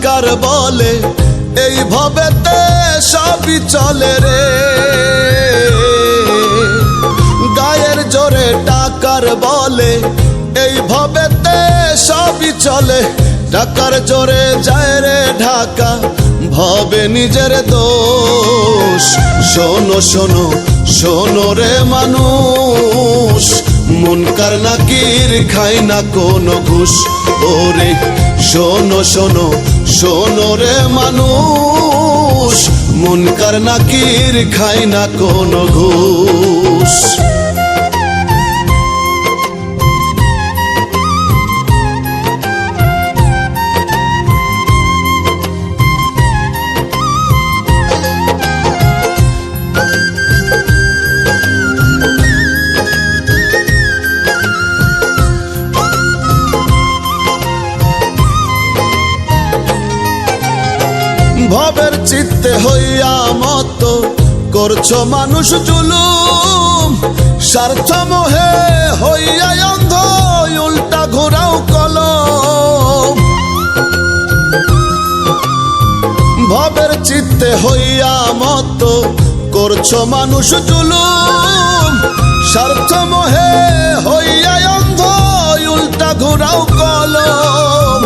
টাকার বলে এইভাবেতে সবই চলে রে। গায়ের জোরে টাকার বলে এইভাবেতে সবই চলে। টাকার জোরে যায় রে ঢাকা, ভাবে নিজের দোষ। শোনো শোনো শোনো রে মানুষ, মুনকার নাকির খায় না কোনো ঘুষ। ওরে শোনো শোনো শোনো রে মানুষ, মুনকার নাকির খায় না কোনো ঘুষ। ভবের চিত্তে হইয়া মত করছো মানুষ জুলুম। স্বার্থ মোহে হইয়া অন্ধ উল্টা ঘোরাও কলম। ভবের চিত্তে হইয়া মত করছো মানুষ জুলুম। স্বার্থ মোহে হইয়া অন্ধ উল্টা ঘোরাও কলম।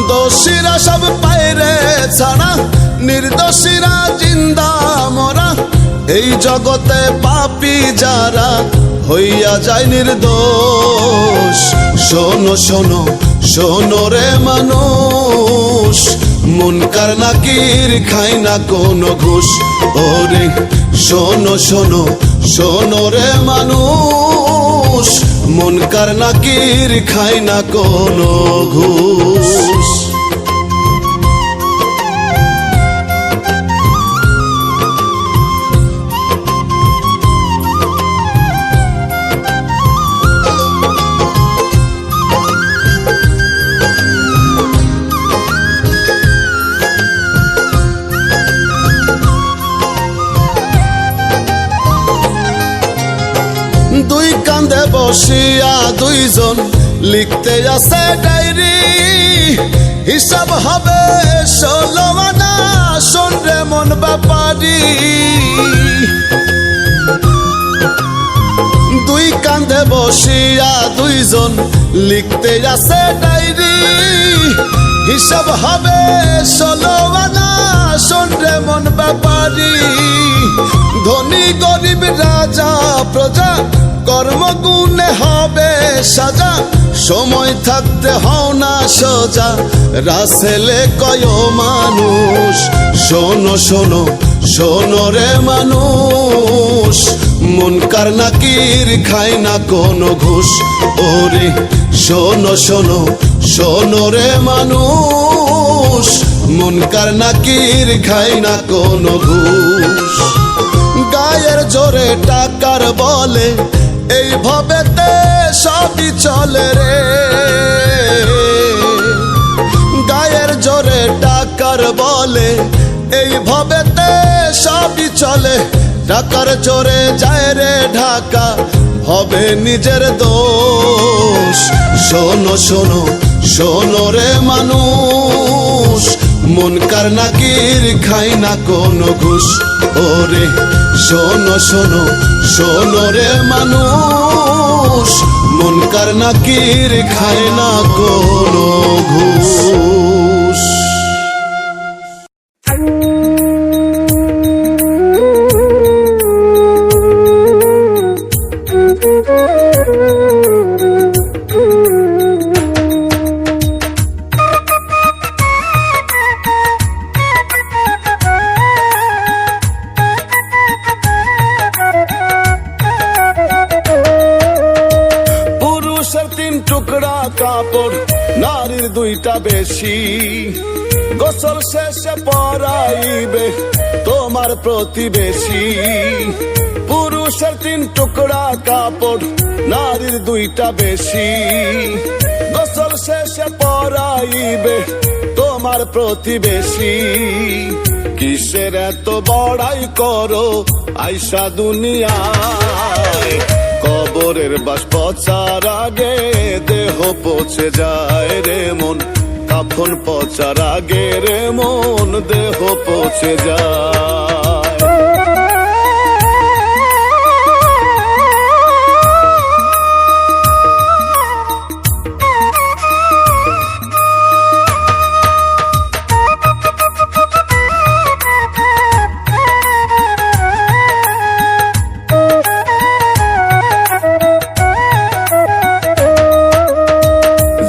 দোষীরা সব পায়রে ছাড়া, নির্দোষীরা জিন্দা মরা। এই জগতে পাপী যারা হইয়া যায় নির্দোষ। শোনো শোনো শোনো রে মানুষ, মুনকার নাকির খায় না কোনো ঘুষ। ওরে শোনো শোনো শোনো রে মানুষ, মুনকার নাকির খায় না কোনো ঘুষ। দুই কান্দে বসিয়া দুইজন লিখতে আছে ডায়েরি। হিসাব হবে 16 আনা, শোন রে মন ব্যাপারি। দুই কান্দে বসিয়া দুইজন লিখতে আছে ডায়েরি। হিসাব হবে 16 আনা, শোন রে মন ব্যাপারি। ধনী গরিব রাজা প্রজা কর্মগুণে হবে সাজা। সময় থাকতে হও না সোজা, রাসেলে কয় মানুষ। শোনো শোনো শোনো রে মানুষ, মুনকার নাকির খায় না কোনো ঘুষ। ওরে শোনো শোনো শোনো রে মানুষ, মুনকার নাকির খায় না কোনো ঘুষ। গায়ের জোরে টাকার বলে এইভাবেতে সবই চলে রে। গায়ের জোরে টাকার বলে এইভাবেতে সবই চলে। টাকার জোরে যায় রে ঢাকা, হবে নিজের দোষ। শোনো শোনো শোনো রে মানুষ, মুনকার নাকির খায় না কোনো ঘুষ। ওরে শোনো শোনো শোনো রে মানুষ, মুনকার নাকির খায় না কোনো ঘুষ। টুকরা কাপড় নারীর দুইটা বেশি, গোসল শেষে পরাইবে তোমার প্রতিবেশী। পুরুষের 3 টুকরা কাপড় নারীর দুইটা বেশি, গোসল শেষে পরাইবে তোমার প্রতিবেশী। কিসের এত বড়াই করো আইসা দুনিয়ায়, কবরের বাস পচার আগে দেহ পচে যায় রে মন কাফন পচার আগে রে মন দেহ পচে যায়।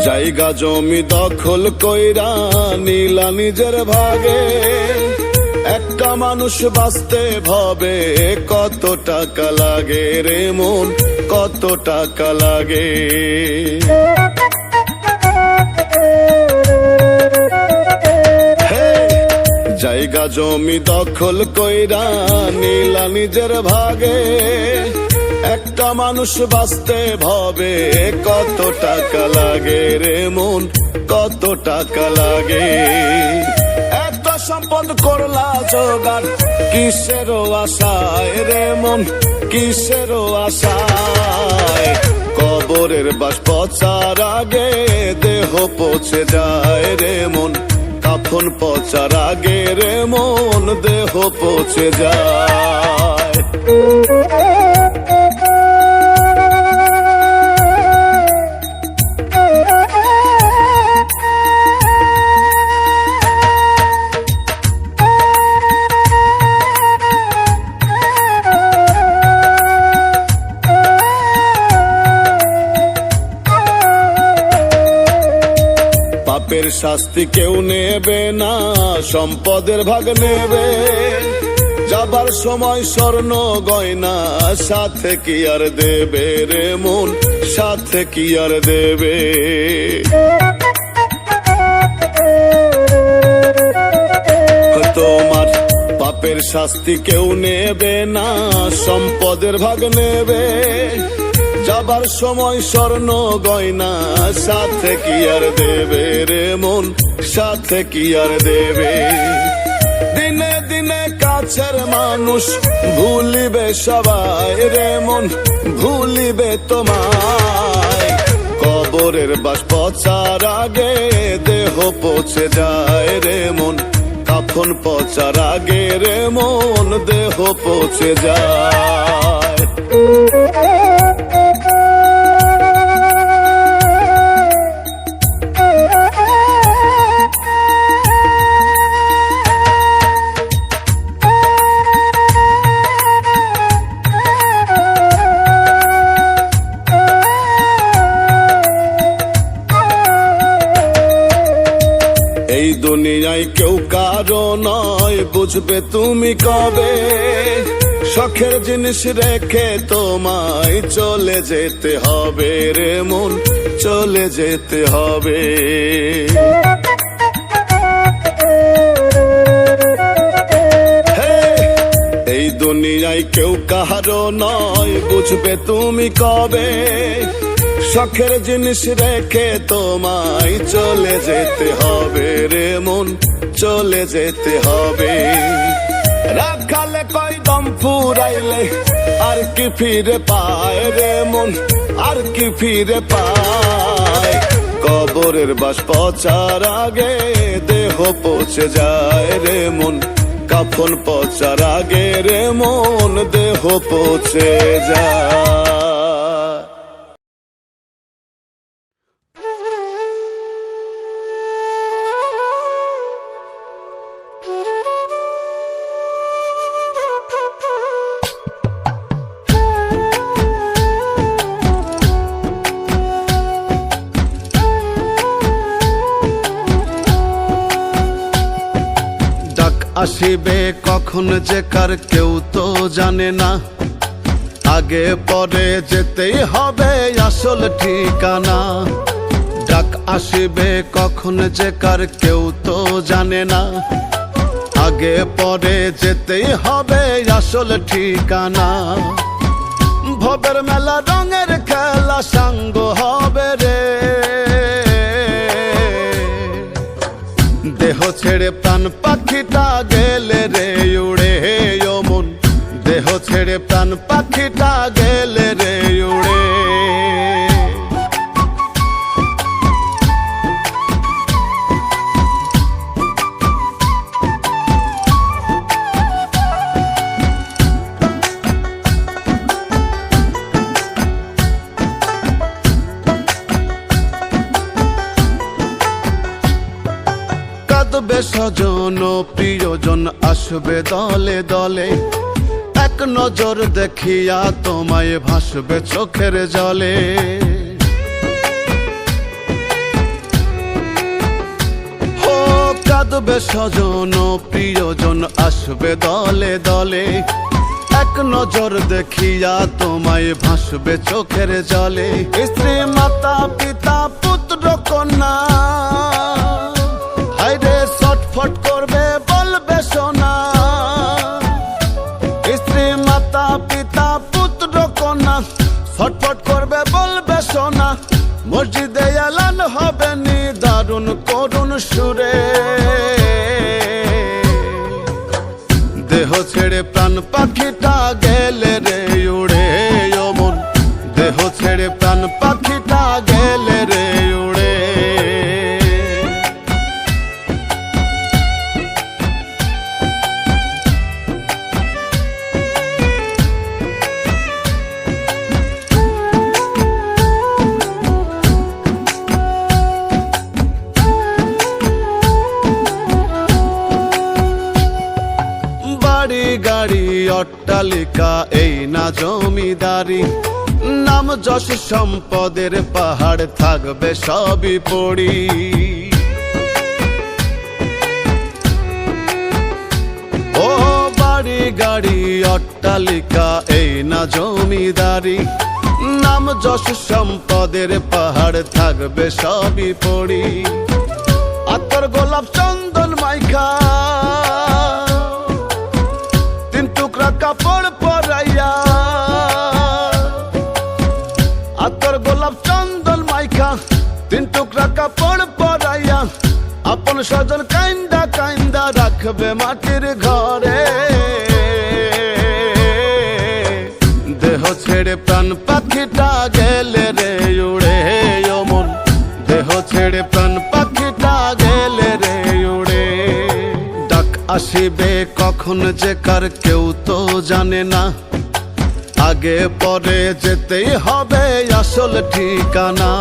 জায়গা জমি দখল কইরা নিলা নিজের ভাগে, একটা মানুষ বাঁচতে ভবে কত টাকা লাগে রে মন, কত টাকা লাগে। জায়গা জমি দখল কইরা নিলা নিজের ভাগে, একটা মানুষ বাঁচতে ভবে কত টাকা লাগে রে মন, কত টাকা লাগে। এত সম্পদ করলা জোগাড় কিসের আশায় রে মন, কিসের আশায়। কবরের বাস পচার আগে দেহ পচে যায় রে মন, কাফন পচার আগে রে মন দেহ পচে যায়। পাপের শাস্তি কেউ নেবে না, সম্পদের ভাগ নেবে। যাবার সময় স্বর্ণ গয়না সাথে কি আর দেবে রে মন, সাথে কি আর দেবে। তোমার পাপের শাস্তি কেউ নেবে না, সম্পদের ভাগ নেবে। যাবার সময় স্বর্ণ গয়না সাথে কি আর দেবে রে মন, সাথে কি আর দেবে। দিনে দিনে কাছের মানুষ ভুলিবে সবাই রে মন, ভুলিবে তোমায়। কবরের বাস পচার আগে দেহ পচে যায় রে মন, কাফন পচার আগে রে মন দেহ পচে যায়। এই দুনিয়ায় কেউ কারো নয়, বুঝবে তুমি কবে। শখের জিনিস রেখে তোমায় চলে যেতে হবে রে মন, চলে যেতে হবে। এই দুনিয়ায় কেউ কারো নয়, বুঝবে তুমি কবে। শখের জিনিস রেখে তোমায় চলে যেতে হবে রে মন, চলে যেতে হবে। রাখালে কয় দম ফুরাইলে আর কি ফিরে পায় রে মন, আর কি ফিরে পায়। কবরের বাস পচার আগে দেহ পচে যায় রে মন, কাফন পচার আগে রে মন দেহ পচে যায়। আসিবে কখন যে কার কেউ তো জানে না, আগে পরে যেতেই হবে আসল ঠিকানা। ডাক আসিবে কখন যে কার কেউ তো জানে না, আগে পরে যেতেই হবে আসল ঠিকানা। ভবের মেলা রঙের খেলা সাঙ্গ হবে রে, দেহ ছেড়ে প্রাণ পাখিটা গেলে রে উড়ে ও মন, দেহ ছেড়ে প্রাণ পাখিটা গেলে রে উড়ে। স্বজন ও প্রিয়জন আসবে দলে দলে, এক নজর দেখিয়া তোমায় ভাসবে চোখের জলে। ও কাঁদবে স্বজন ও প্রিয়জন আসবে দলে দলে, এক নজর দেখিয়া তোমায় ভাসবে চোখের জলে। স্ত্রী মাতা পিতা পুত্র কন্যা হায়রে ছটফট করবে বলবে সোনা। স্ত্রী মাতা পিতা পুত্র কন্যা ছটফট করবে বলবে সোনা। মসজিদে এলান হবে নি দারুণ করুণ সুরে, দেহ ছেড়ে প্রাণ পাখিটা গেলে রে উড়ে। ও মন দেহ ছেড়ে প্রাণ পাখিটা গেলে রে উড়ে। বাড়ি গাড়ি অট্টালিকা এই না জমিদারি, নাম যশ সম্পদের পাহাড় থাকবে সবই পড়ি। ও বাড়ি গাড়ি অট্টালিকা এই না জমিদারি, নাম যশ সম্পদের পাহাড় থাকবে সবই পড়ি। আতর গোলাপ চন্দন মাইখা কাপড় পরাইয়া, আতর গোলাপ চন্দন মাইখা তিন টুকরা কাপড় পরাইয়া, আপন স্বজন কাইন্দা কাইন্দা রাখবে মাটির ঘরে। দেহ ছেড়ে প্রাণ পাখিটা গেলে রে উড়ে। ও মন দেহ ছেড়ে প্রাণ পাখিটা গেলে রে উড়ে। আসিবে কখন যে কার কেউ তো জানে না, আগে পরে যেতেই হবে আসল ঠিকানা।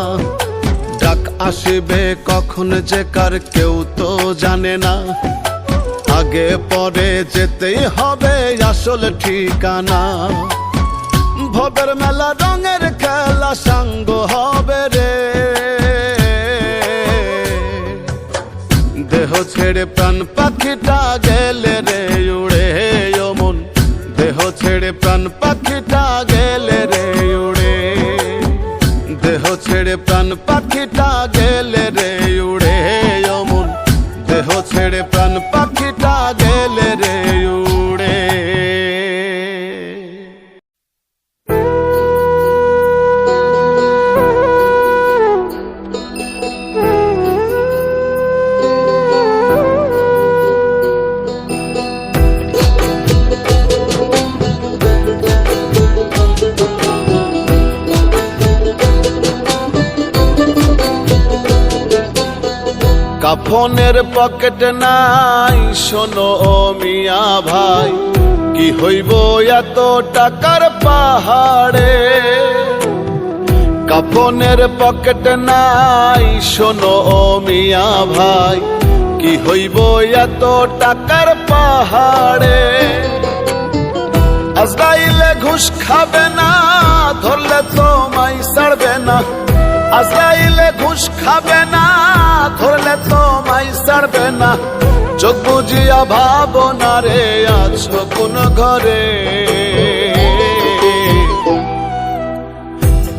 ডাক আসিবে কখন যে কার কেউ তো জানে না, আগে পরে যেতেই হবে আসল ঠিকানা। ভবের মেলা রঙের খেলা সাঙ্গ হবে রে, দেহ ছেড়ে প্রাণ পাখিটা গেলে রে উড়ে। ও মন দেহ ছেড়ে প্রাণ পাখিটা গেলে রে উড়ে। দেহ ছেড়ে প্রাণ পাখিটা গেলে রে উড়ে। ও মন দেহ ছেড়ে প্রাণ পাখিটা গেলে রে উড়ে। কাফনের পকেট নাই শোনো ও মিয়া ভাই, কি হইব এত টাকার পাহাড়ে। কাফনের পকেট নাই শোনো ও মিয়া ভাই, কি হইব এত টাকার পাহাড়ে। আজরাইলে ঘুষ খাবে না, ধরলে তোমায় ছাড়বে না। আজরাইলে ঘুষ খাবে না, ধরলে তোমায় ছাড়বে না। চোখ বুঝিয়া ভাবনা রে আছো কোন ঘরে।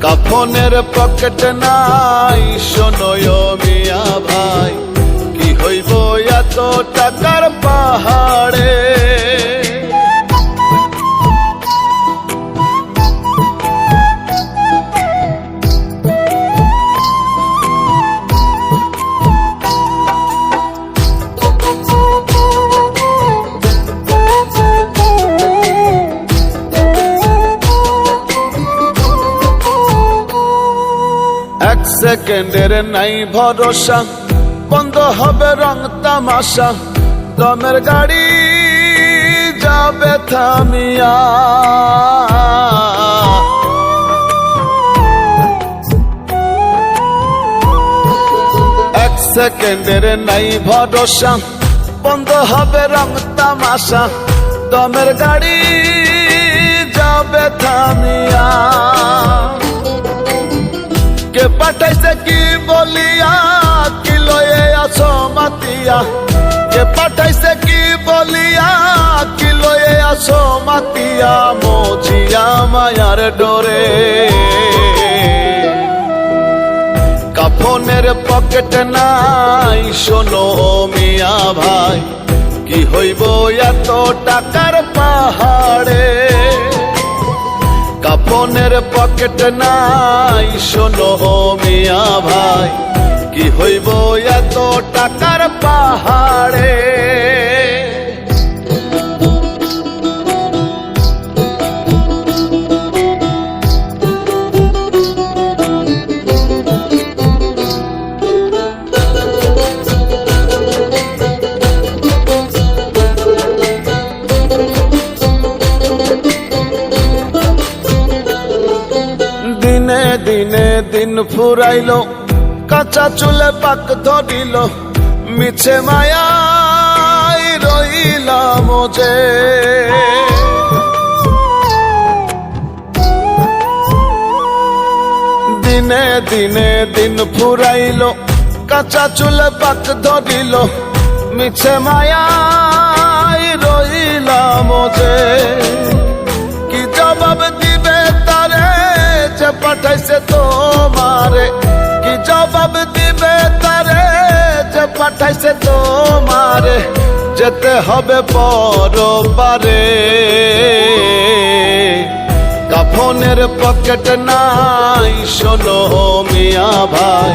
কাফনের পকেট নাই শোনো ও মিয়া ভাই, কি হইব এত টাকার পাহাড়ে। এক সেকেন্ডের নাই ভরসা, বন্ধ হবে রং তামাশা। দমের গাড়ি যাবে থামিয়া, এক সেকেন্ডের নাই ভরসা, বন্ধ হবে রং তামাশা, দমের গাড়ি যাবে থামিয়া। কে পাঠাইছে কি বলিয়া, কি লয়ে আছো মাতিয়া। কে পাঠাইছে কি বলিয়া, কি লয়ে আছো মাতিয়া। মজিয়া মায়ার ডোরে কাফনের পকেট নাই, শোনো মিয়া ভাই কি হইব এত টাকার পাহাড়ে। কাফনের পকেট নাই, শোনো মিয়া ভাই কি হইব এত টাকার পাহাড়ে। দিনে দিনে দিন ফুরাইল, কাঁচা চুলে পাক ধরিল, মিছে মায়ায় রইলাম যে। দিনে দিনে দিন ফুরাইল, কাঁচা চুলে পাক ধরিল, মিছে মায়ায় রইলাম যে। কি জবাব দিবে তারে যে পাঠাইছে তোমারে, কি জবাব দিবে তারে যে পাঠাইছে তোমারে। যেতে হবে পরবারে, কাফনের পকেট নাই, শোনো মিয়া ভাই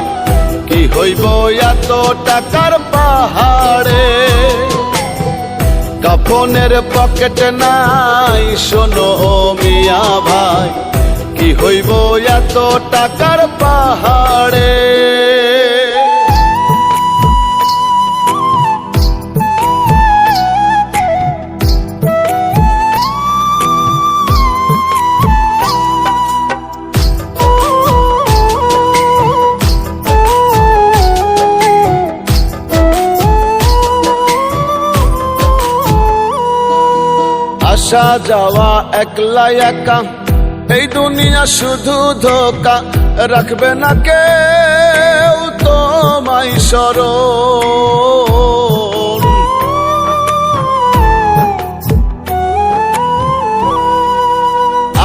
কি হইব এত টাকার পাহাড়ে। কাফনের পকেট নাই, শোনো মিয়া ভাই কি হইব এত টাকার পাহাড়ে। আসা যাওয়া একলা একা, এই দুনিয়া শুধু ধোকা, রাখবে না কেউ তোমায় স্মরণ।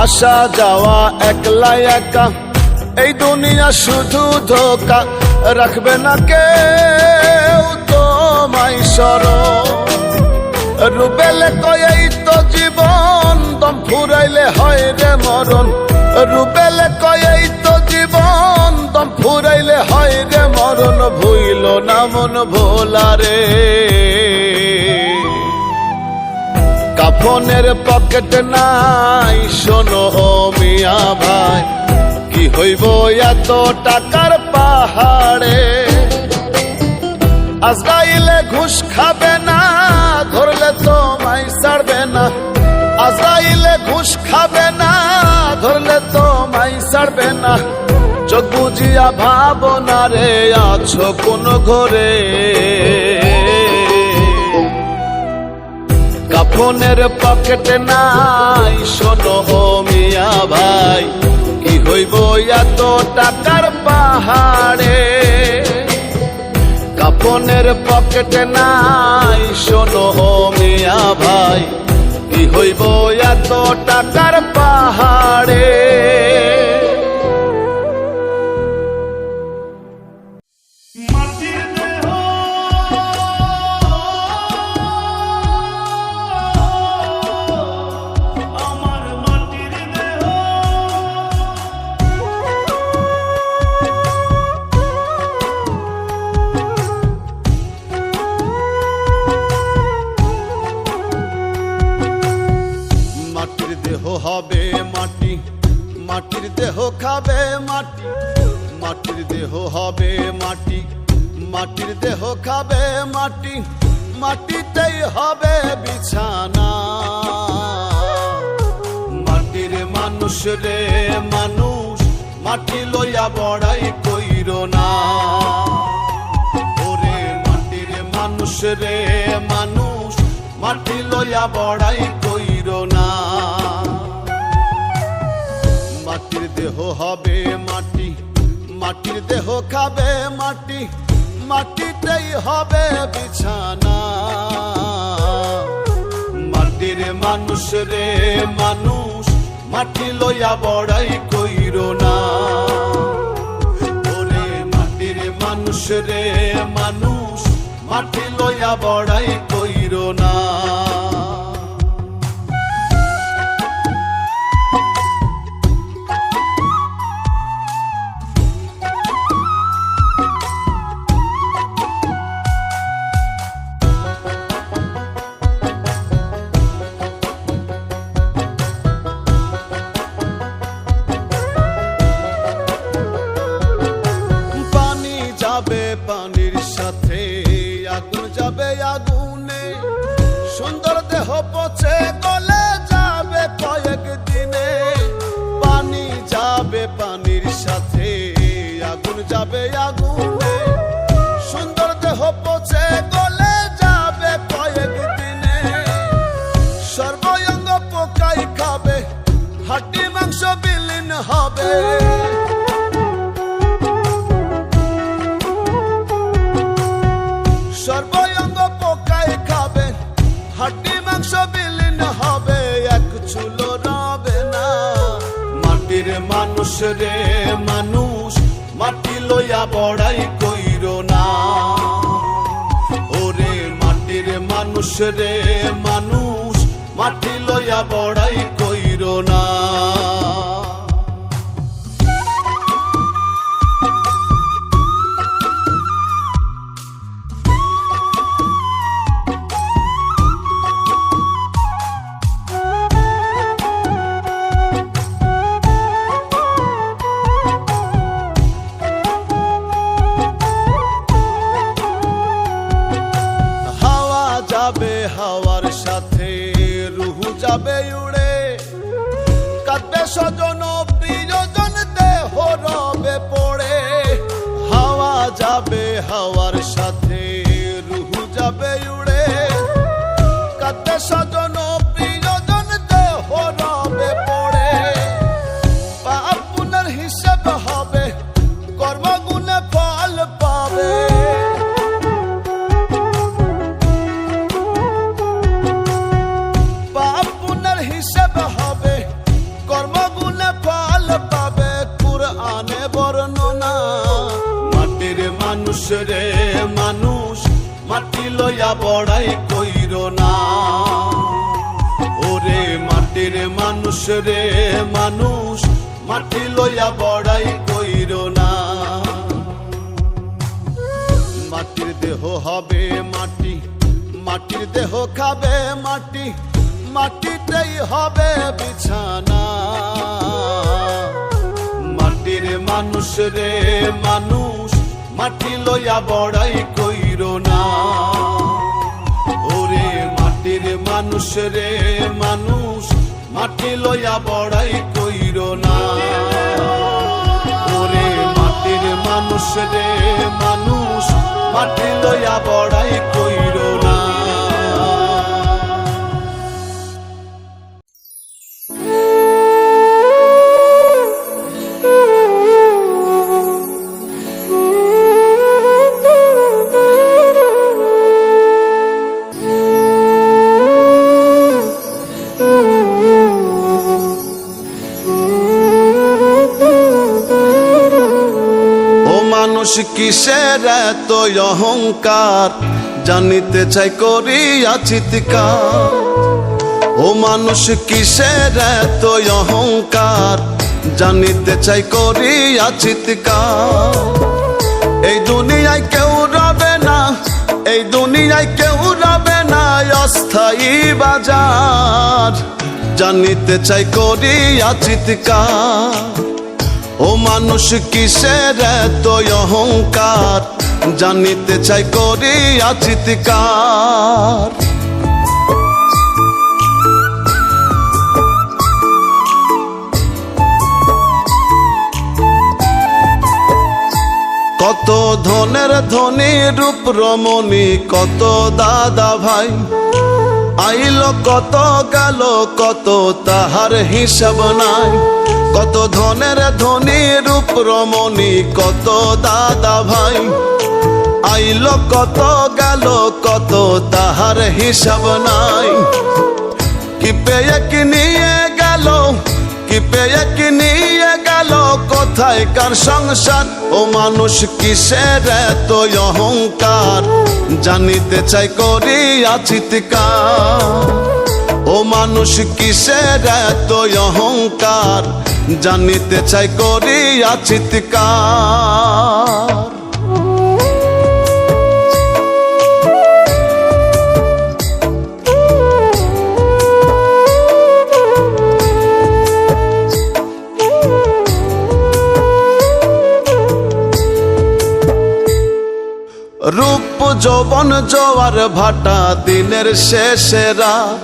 আসা যাওয়া একলা একা, এই দুনিয়া শুধু ধোকা, রাখবে না কেউ তোমায় স্মরণ। রুবেলে কয় এই তো জীবন, দম ফুরাইলে হয় রে মরণ। রুবেলে কয় এই তো জীবন, দম ফুরাইলে হয় রে মরণ। ভুইল না মন ভোলারে, কাফনের পকেট নাই, শোনো মিয়া ভাই কি হইব এত টাকার পাহাড়ে। আজরাইলে ঘুষ খাবে না, ধরলে তোমায় ছাড়বে না। আজরাইলে ঘুষ খাবে না, ধরলে তোমায় ছাড়বে না। চোখ বুঝিয়া ভাবনা রে আছো কোন ঘরে। কাফনের পকেট নাই, শোনো মিয়া ভাই কি হইব এত টাকার পাহাড়ে। কাফনের পকেট নাই, শোনো মিয়া ভাই কি হইব এত টাকার পাহাড়ে। হবে মাটি, মাটির দেহ খাবে মাটি। মাটির দেহ হবে মাটি, মাটির দেহ খাবে মাটি। মাটিতেই হবে বিছানা। মাটির মানুষ রে মানুষ, মাটি লইয়া বড়াই কইরো না। ওরে মাটির মানুষ মানুষ রে মানুষ, মাটি লইয়া বড়াই কইরো না। মাটির দেহ হবে মাটি, মাটির দেহ খাবে মাটি, মাটিতেই হবে বিছানা। মাটির মানুষ রে মানুষ, মাটি লইয়া বড়াই কইরো না। ওরে মাটির মানুষ রে মানুষ, মাটি লইয়া বড়াই কইরো না। পানির সাথে আগুন যাবে আগুনে, সুন্দর দেহ পচে গলে যাবে কয়েকদিনে। পানি যাবে পানির সাথে আগুন যাবে আগুনে, সুন্দর দেহ পচে গলে যাবে কয়েকদিনে। সর্বঙ্গ পোকাই খাবে, হাড্ডি মাংস বিলীন হবে। সর্বঙ্গ পোকায় খাবে, হাড্ডি মাংস বিলীন হবে, এক চুলো রবে না। মাটির মানুষ রে মানুষ, মাটি লইয়া বড়াই কইরো না। ওরে মাটির মানুষ রে মানুষ, মাটি লইয়া বড়াই কইরো না। যাবে হাওয়ার সাথে রুহু যাবে উড়ে, কাঁদবে স্বজন প্রিয়জন দেহ রবে পড়ে। হাওয়া যাবে হাওয়ার সাথে রুহু যাবে উড়ে, কাঁদবে স্বজন প্রিয়জন দেহ রবে পড়ে। পাপ পুণ্যের হিসাব হবে, কর্মগুণে ফল পাবে। হিসেব হবে, কর্মগুণে ফল পাবে, কুরআনে বর্ণনা। মাটির মানুষ রে মানুষ, মাটি লইয়া বড়াই কইরো না। ওরে মাটির মানুষ রে মানুষ, মাটি লইয়া বড়াই কইরো না। মাটির দেহ হবে মাটি, মাটির দেহ খাবে মাটি, মাটিতেই হবে বিছানা। মাটির মানুষ রে মানুষ, মাটি লইয়া বড়াই কইরো না। ওরে মাটির মানুষ রে মানুষ, মাটি লইয়া বড়াই কইরো না। ওরে মাটির মানুষ রে মানুষ, মাটি লইয়া বড়াই কইরো না। মানুষ কিসের এত অহংকার, জানিতে চাই করিয়া চিৎকার। ও মানুষ কিসের এত অহংকার, জানিতে চাই করিয়া চিৎকার। এই দুনিয়ায় কেউ রবে না, এই দুনিয়ায় কেউ রবে না অস্থায়ী বাজার, জানিতে চাই করিয়া চিৎকার। ও মানুষ কিসের এত অহংকার, জানিতে চাই করিয়া চিৎকার। কত ধনের ধনী রূপ রমণী, কত দাদা ভাই, আইলো কত গেল কত তাহার হিসাব নাই। কত ধনের ধনী রূপ রমণী, কত দাদা ভাই, আইলো কত গেল কত তাহার হিসাব নাই। কি পেয়ে কি নিয়ে গেল, কি পেয়ে কি নিয়ে গেল, কোথায় কার সংসার? ও মানুষ কিসের এত অহংকার, জানিতে চাই করিয়া চিৎকার। ও মানুষ কিসের এত অহংকার, জানিতে চাই করিয়া চিৎকার। রূপ যৌবন জোয়ার ভাটা, দিনের শেষে রাত,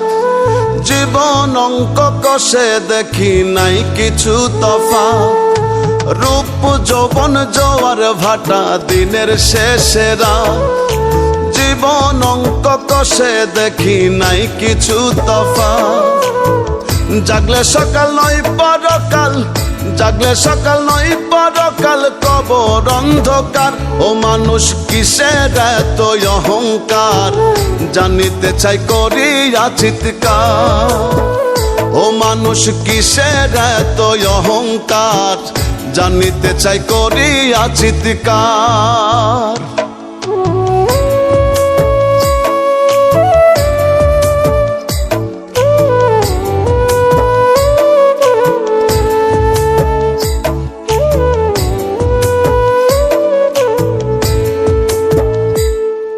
জীবন অঙ্ক কষে দেখি নাই কিছু তফাৎ। রূপ যৌবন জোয়ার ভাটা, দিনের শেষে রাত, জীবন অঙ্ক কষে দেখি নাই কিছু তফাৎ। জাগলে সকাল নয় পরকাল, জাগলে সকাল নয় পরকাল, কবর অন্ধকার। ও মানুষ কিসের এত অহংকার, জানিতে চাই করিয়া চিৎকার। ও মানুষ কিসের এত অহংকার, জানিতে চাই করিয়া চিৎকার।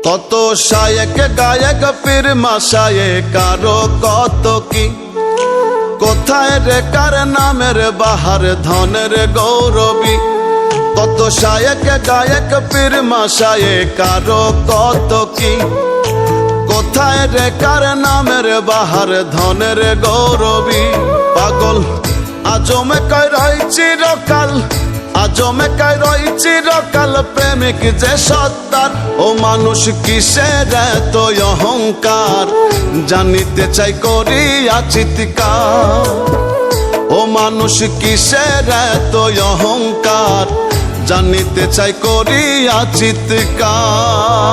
কত শায়েক গায়ক পীর মাশায়ে, কারো কত কি, কোথায় রে কার নামের বাহার, ধনের গৌরবী। কত শায়েক গায়ক পীর মাশায়ে, কারো কত কি, কোথায় রে কার নামের বাহার, ধনের গৌরবী। পাগল আজমে কয় রই চিরকাল, আজমে কয় রই চিরকাল, প্রেমিক যে সত্তার। ও মানুষ কিসের এত অহংকার, জানিতে চাই করিয়া চিৎকার। ও মানুষ কিসের এত অহংকার, জানিতে চাই করিয়া চিৎকার।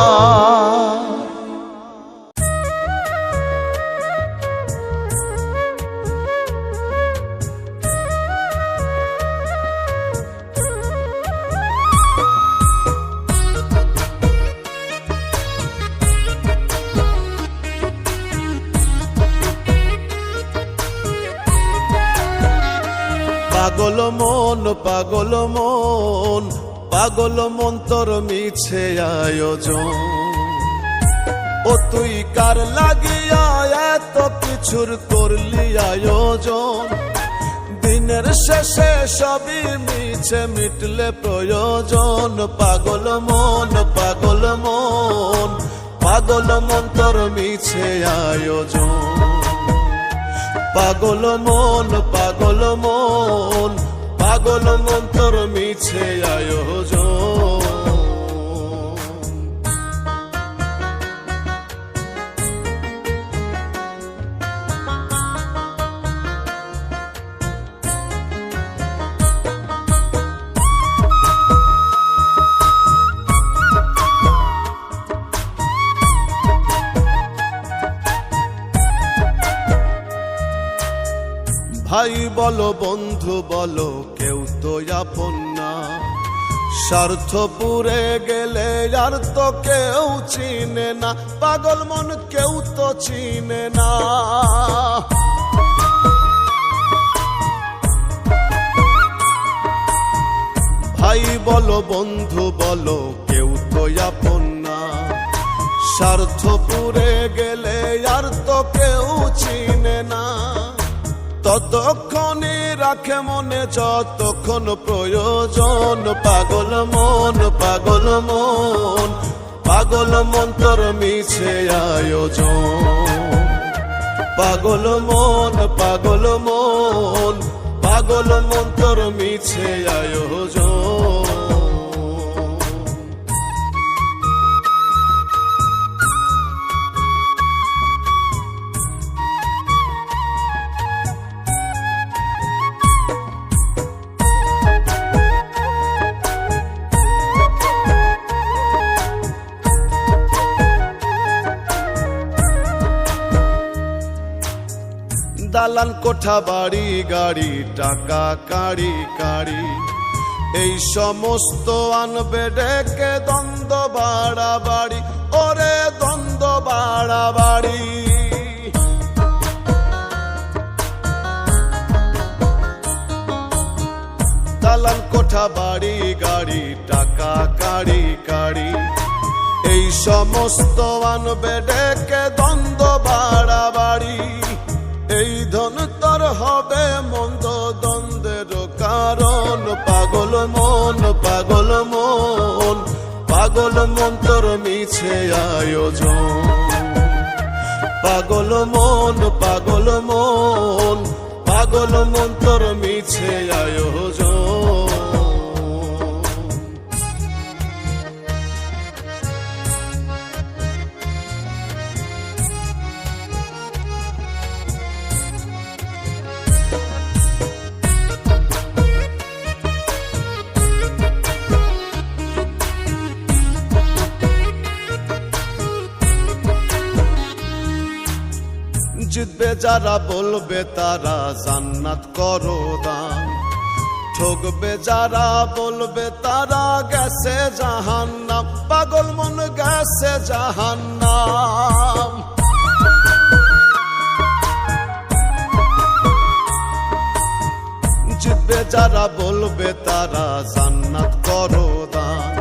পাগল মন, পাগল মন, পাগল মন তোর মিছে আয়োজন। ও তুই কার লাগিয়া এত কিছুর করলি আয়োজন? দিনের শেষে সবই মিছে, মিটলে প্রয়োজন। পাগল মন, পাগল মন, পাগল মন তোর মিছে আয়োজন। পাগল মন, পাগল মন, পাগল মন তোর মিছে আয়োজন। ভাই বলো বন্ধু বলো, কেউ তো আপন না। স্বার্থ পুরে গেলে আর তো কেউ চিনে না। পাগল মন কেউ তো চিনে না। ভাই বলো বন্ধু বলো, কেউ তো আপন না। স্বার্থ পুরে গেলে আর তো কেউ চিনে না। ততক্ষণই রাখে মনে যতক্ষণ প্রয়োজন। পাগল মন, পাগল মন, পাগল মন তোর মিছে আয়োজন। পাগল মন, পাগল মন, পাগল মন তোর মিছে আয়োজন। দালান কোঠা বাড়ি গাড়ি টাকা কাড়ি কাড়ি এই সমস্ত আনবে ডেকে দ্বন্দ্ব বাড়াবাড়ি ওরে দ্বন্দ্ব বাড়াবাড়ি দালান কোঠা বাড়ি গাড়ি টাকা কাড়ি কাড়ি এই সমস্ত আনবে ডেকে দ্বন্দ্ব বাড়াবাড়ি এই ধন তোর হবে মন্দ দ্বন্দ্বের কারণ পাগল মন পাগল মন পাগল মন তোর মিছে আয়োজন পাগল মন পাগল মন পাগল মন তোর মিছে আয়োজন জিতবে যারা বলবে তারা জান্নাত করো দান ঠকবে যারা বলবে তারা গেছে জাহান্নাম পাগল মন গেছে জাহান্নাম জিতবে যারা বলবে তারা জান্নাত করো দান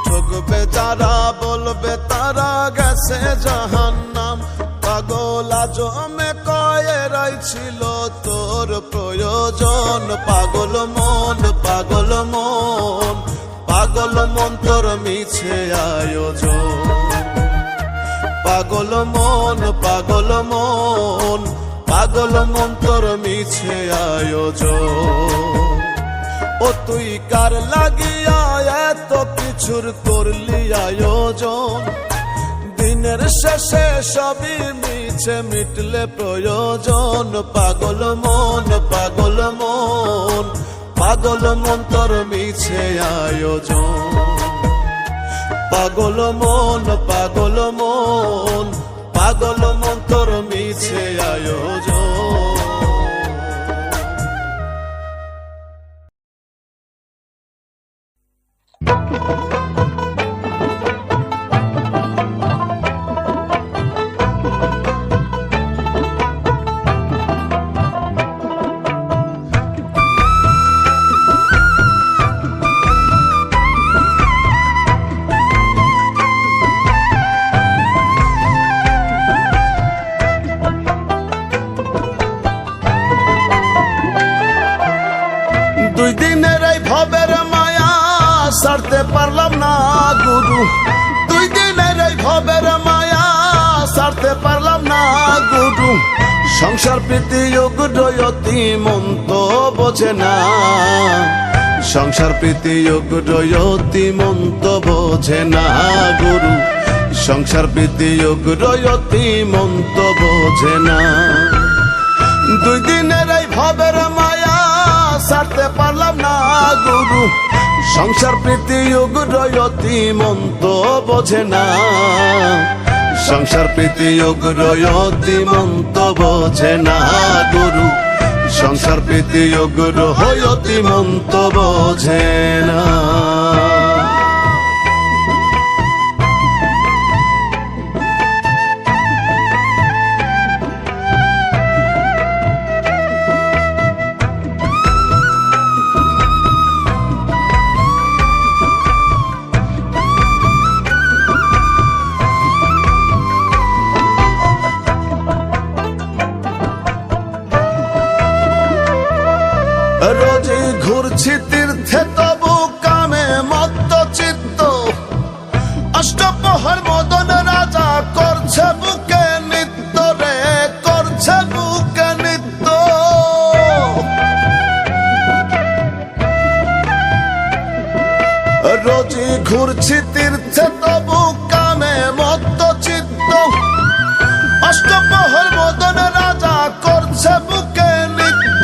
ঠকবে যারা বলবে তারা গেছে জাহান্নাম পাগল আজমে কয়েরাই ছিল তোর প্রয়োজন পাগল মন পাগল মন পাগল মন তোর মিছে আয়োজন পাগল মন পাগল মন পাগল মন তোর মিছে আয়োজন ও তুই কার লাগিয়া এত কিছুর করলি আয়োজন দিনের শেষে সবই মিছে মিটলে প্রয়োজন পাগল মন পাগল মন পাগল মন তোর মিছে আয়োজন পাগল মন পাগল মন পাগল মন তোর মিছে আয়োজন দুই দিনের এই ভবের মায়া ছাড়তে পারলাম না গুরু দুই দিনের এই ভবের মায়া ছাড়তে পারলাম না গুরু সংসার প্রীতি উগ্রয়তি মন তো বোঝে না সংসার প্রীতি উগ্রয়তি মন তো বোঝে না গুরু সংসার প্রীতি উগ্রয়তি মন তো বোঝে না দুই দিনের এই ভবের মায়া ছাড়তে পারলাম না গুরু সংসার প্রীতি উগ্রয়তি মন তো বোঝে না সংসার প্রীতি উগ্রয়তি মন তো বোঝে না গুরু সংসার প্রীতি উগ্রয়তি মন তো বোঝে না রোজই ঘুরছি তীর্থে তবু কামে মত্ত চিত্ত অষ্টপ্রহর মদন রাজা করছে বুকে নিত্য রে করছে বুকে নিত্য রোজই ঘুরছি তীর্থে তবু কামে মত্ত চিত্ত অষ্টপ্রহর মদন রাজা করছে বুকে নিত্য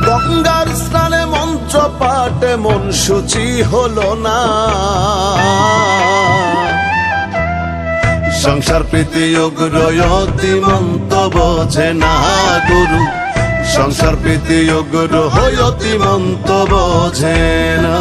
গঙ্গার স্নানে মন্ত্র পাঠে মন শুচি হলো না সংসার প্রীতি উগ্রয়তি মন তো বোঝে না গুরু, সংসার প্রীতি ও গুরু হয়তি মন্ত বোঝে না।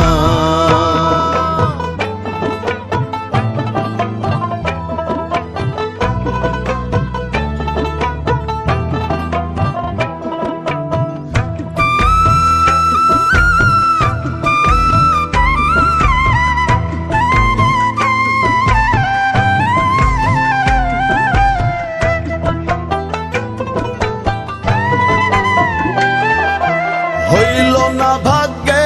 হইল না ভাগ্যে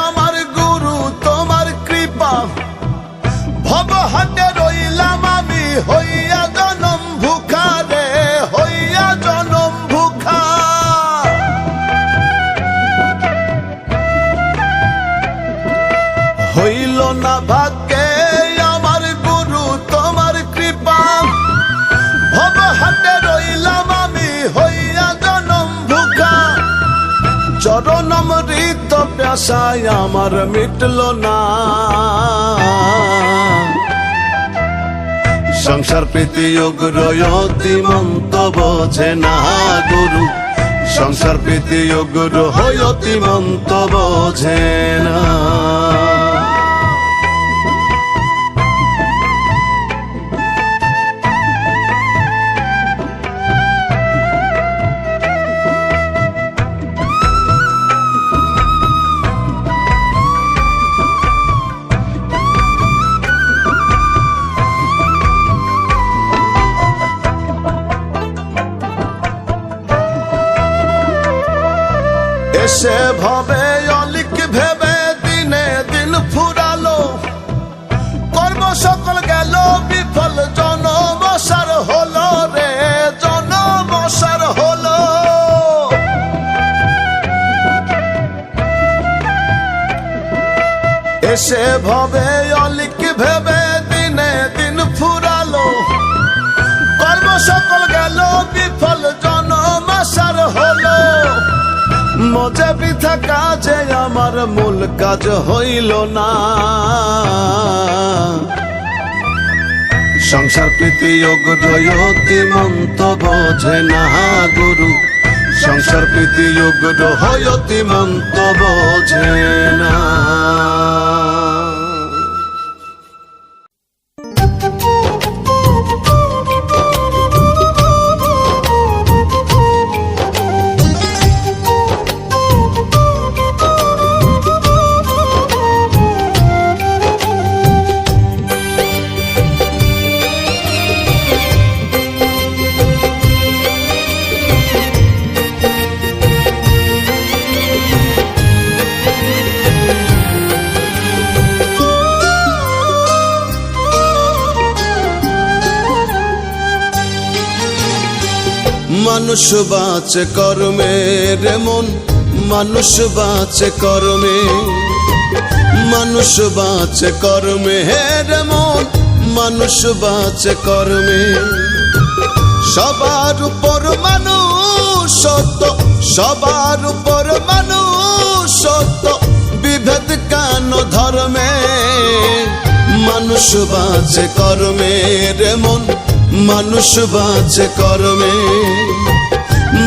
আমার গুরু তোমার কৃপা, ভবহাটে রইলাম আমি হইয়া জনম ভুখা রে, হইয়া জনম ভুখা। হইল না ভাগ্যে আমার গুরু তোমার কৃপা, ভবহাটে রইলাম আমি হইয়া জনম ভুখা। চরণমৃত প্যাসায় আমার মিটল না, সংসার প্রীতি অগ্রয়তি মন্ত বোঝে না গুরু, সংসার প্রীতি অগ্র হয়তি মন্ত বোঝে না। এসে ভবে অলিক ভেবে দিনে দিন ফুরালো, কর্ম সকল গেল বিফল, জনমসার হলো রে, জনমসার হলো। এসে ভবে অলিক ভেবে দিনে দিন ফুরালো, কর্ম সকল গেল বিফল, জনমসার হলো। মজা বৃথা কাজে আমার মূল কাজ হইল না, সংসার প্রীতি অগ্রয়তি মন্ত বোঝে না গুরু, সংসার প্রীতি অগ্র হয়তি মন্ত বোঝে না। মানুষ বাঁচে কর্মে রে মন, মানুষ বাঁচে কর্মে, মানুষ বাঁচে কর্মে রে মন, মানুষ বাঁচে কর্মে। সবার উপর মানুষ সত্য, সবার উপর মানুষ সত্য, বিভেদ কেন ধর্মে। মানুষ বাঁচে কর্মে রে মন, মানুষ বাঁচে কর্মে,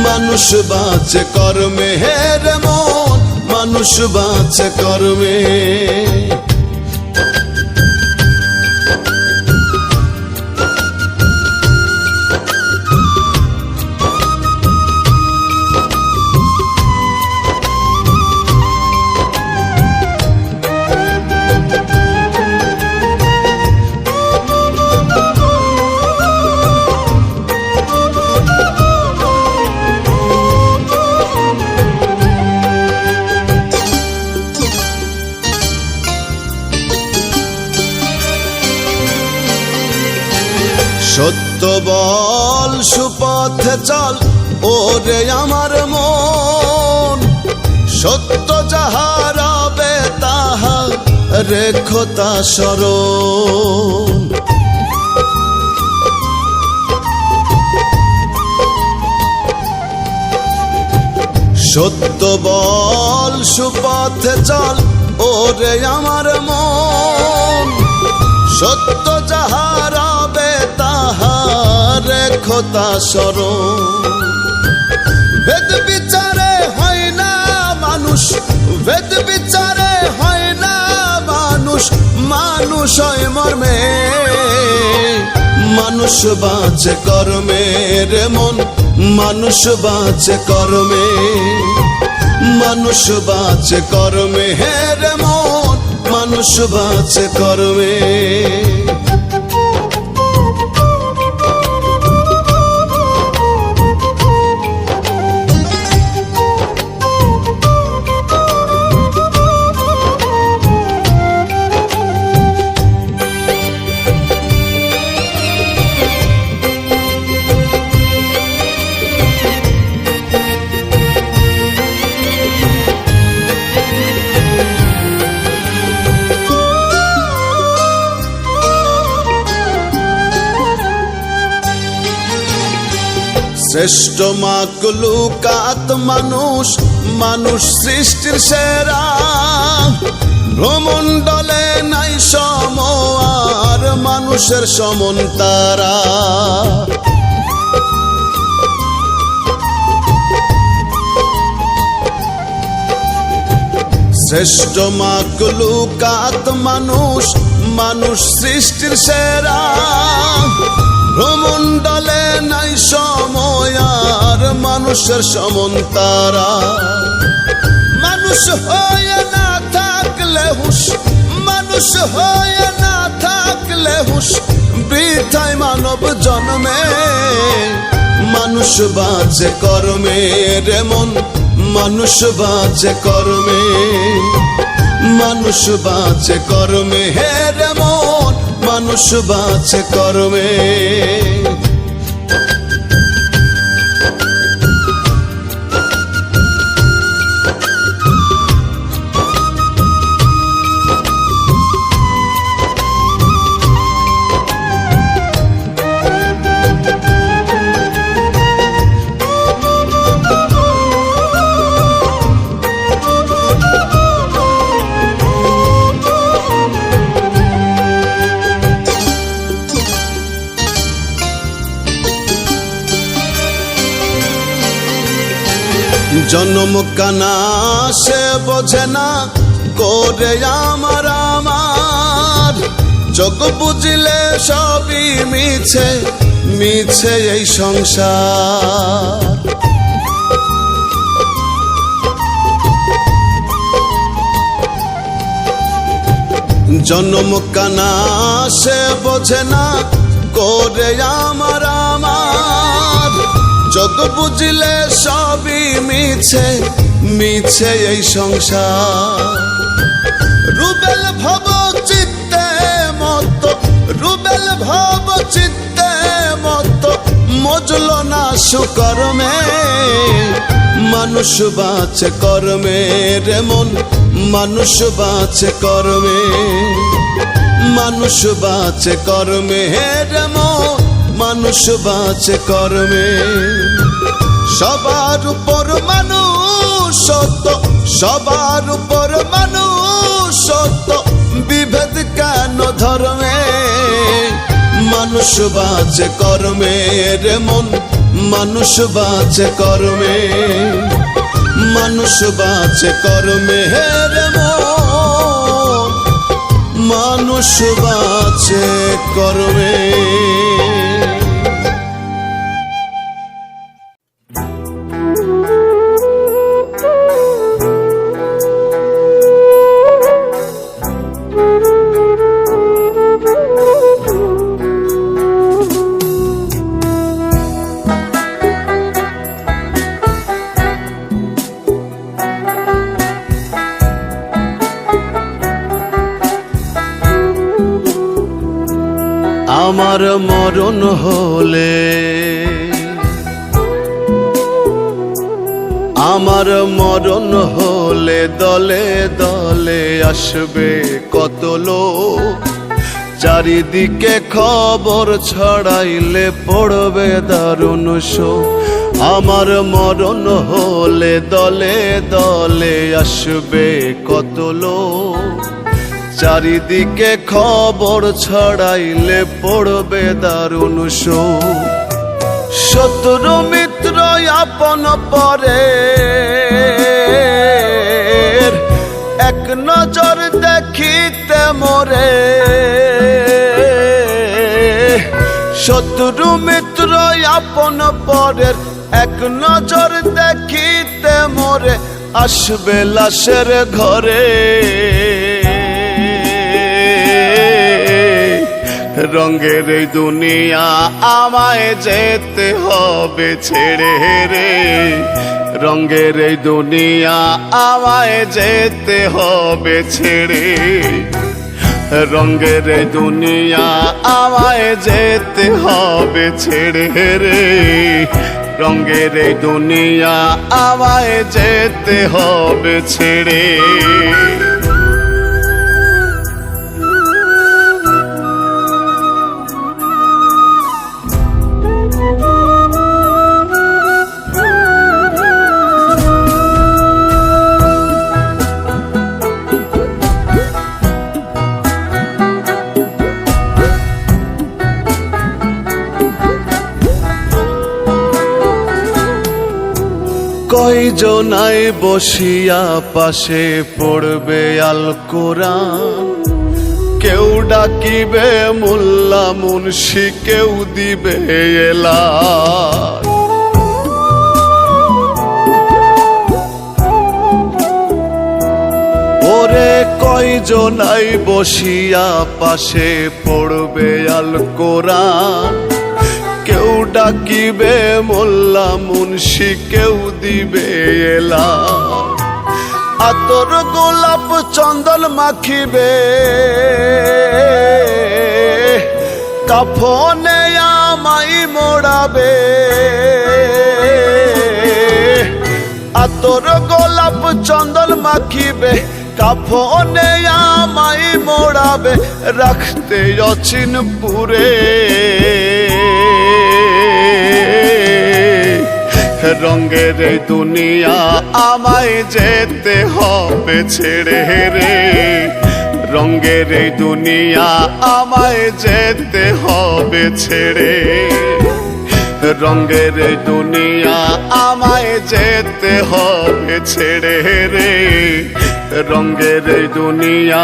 মানুষ বাঁচে কর্মে রে মন, মানুষ বাঁচে কর্মে। সত্য বল সুপথে চল ওরে আমার মন, সত্য যাহা রবে তাহা রেখো তা স্মরণ। সত্য বল সুপথে চল ওরে আমার মন, সত্য যাহা রবে তাহা রেখো একতা স্মরণ। ভেদ বিচারে হয় না মানুষ, ভেদ বিচারে হয় না মানুষ, মানুষ হয় মর্মে। মানুষ বাঁচে কর্মে রে মন, মানুষ বাঁচে কর্মে, মানুষ বাঁচে কর্মে রে মন, মানুষ বাঁচে কর্মে। শ্রেষ্ঠ মাকলুকাত মানুষ, মানুষ সৃষ্টির সেরা। ভ্রমণ্ডলে নাই সম আর মানুষের সমন তারা। শ্রেষ্ঠ মাকলুকাত মানুষ, মানুষ সৃষ্টির সেরা। ভ্রমণ্ডলে নাই সময় আর মানুষের সমন তারা। মানুষ হয়ে না থাকলে হুশ, মানুষ হয়ে না থাকলে হুশ, বৃথায় মানব জন্মে। মানুষ বাঁচে কর্মে রে মন, মানুষ বাঁচে কর্মে, মানুষ বাঁচে কর্মে রে মন, মানুষ বাঁচে কর্মে। জন্ম কানা সে বোঝে না করে আমার আমার, চোখ বুঝিলে সবই মিছে, মিছে এই সংসার। জন্ম কানা সে বোঝে না করে আমার আমার, চোখ বুঝিলে সবই মিছে, মিছে এই সংসার। রুবেল ভব চিত্তে মত, রুবেল ভব চিত্তে মত, মজল না সুকর্মে। মানুষ বাঁচে কর্মে রে মন, মানুষ বাঁচে কর্মে, মানুষ বাঁচে কর্মে রে মন, মানুষ বাঁচে কর্মে। সবার উপর মানুষ সত্য, সবার উপর মানুষ সত্য, বিভেদ কেন ধর্মে। মানুষ বাঁচে কর্মে রে মন, মানুষ বাঁচে কর্মে, মানুষ বাঁচে কর্মে রে মন, মানুষ বাঁচে কর্মে। আমার মরণ হলে, আমার মরণ হলে দলে দলে আসবে কত লোক, চারিদিকে খবর ছড়াইলে পড়বে দারুণ শোক। আমার মরণ হলে দলে দলে আসবে কত লোক, চারিদিকে খবর ছড়াইলে পড়বে দারুণ শোক। শত্রু মিত্র আপন পরে এক নজর দেখিতে মোরে, শত্রু মিত্র আপন পরের এক নজর দেখিতে মোরে, আসবে লাশের ঘরে। রঙের এই দুনিয়া আমায় যেতে হবে ছেড়ে রে, রঙের এই দুনিয়া আমায় যেতে হবে ছেড়ে, রঙের এই দুনিয়া আমায় যেতে হবে ছেড়ে রে, রঙের এই দুনিয়া আমায় যেতে হবে ছেড়ে। কয়জনাই বসিয়া পাশে পড়বে আল কোরআন, কেউ ডাকিবে মোল্লা মুন্সি, কেউ দিবে এলান। ওরে কয়জনাই বসিয়া পাশে পড়বে আল কোরআন, কেউ ডাকিবে মোল্লা মুন্সি, কেউ দিবে এলান। আতর গোলাপ চন্দন মাখিবে কাফনে আমায় মোড়াবে, আতর গোলাপ চন্দন মাখিবে কাফনে আমায় মোড়াবে, রাখতে অচিনপুরে। রঙের এই দুনিয়া আমায় যেতে হবে ছেড়ে রে, রঙের এই দুনিয়া আমায় যেতে হবে ছেড়ে, রঙের এই দুনিয়া আমায় যেতে হবে ছেড়ে রে, রঙের এই দুনিয়া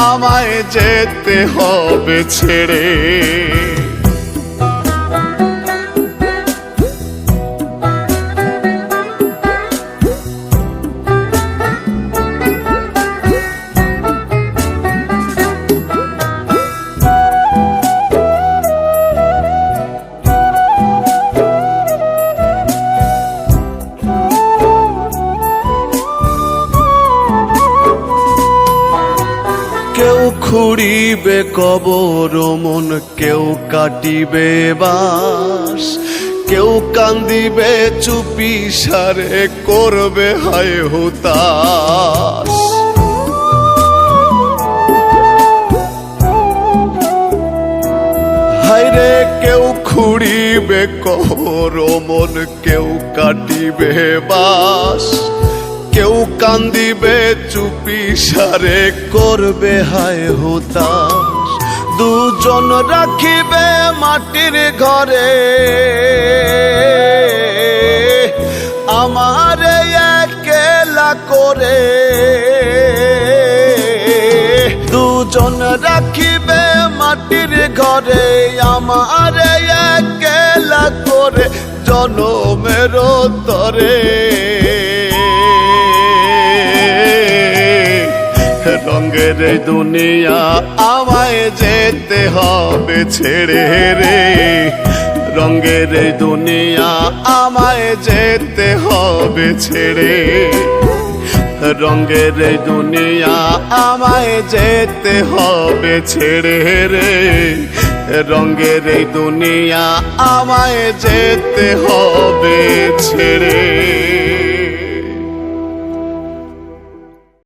আমায় যেতে হবে ছেড়ে। কেউ খুঁড়িবে কবর মন, কেউ কাটিবে বাস, কেউ কান্দিবে চুপি সারে করবে হায় হুতাশ। হায়রে কেউ খুঁড়িবে কবর মন, কেউ কাটিবে বাস, কেউ কান্দিবে চুপি সারে করবে হায় হুতাশ। দুজন রাখিবে মাটির ঘরে আমারে একলা করে, দুজন রাখিবে মাটির ঘরে আমারে একলা করে, জনমের তরে। রঙের এই দুনিয়া আমায় যেতে হবে ছেড়ে রে, রঙের এই দুনিয়া আমায় যেতে হবে ছেড়ে, রঙের এই দুনিয়া আমায় যেতে হবে ছেড়ে রে, রঙের এই দুনিয়া আমায় যেতে হবে ছেড়ে।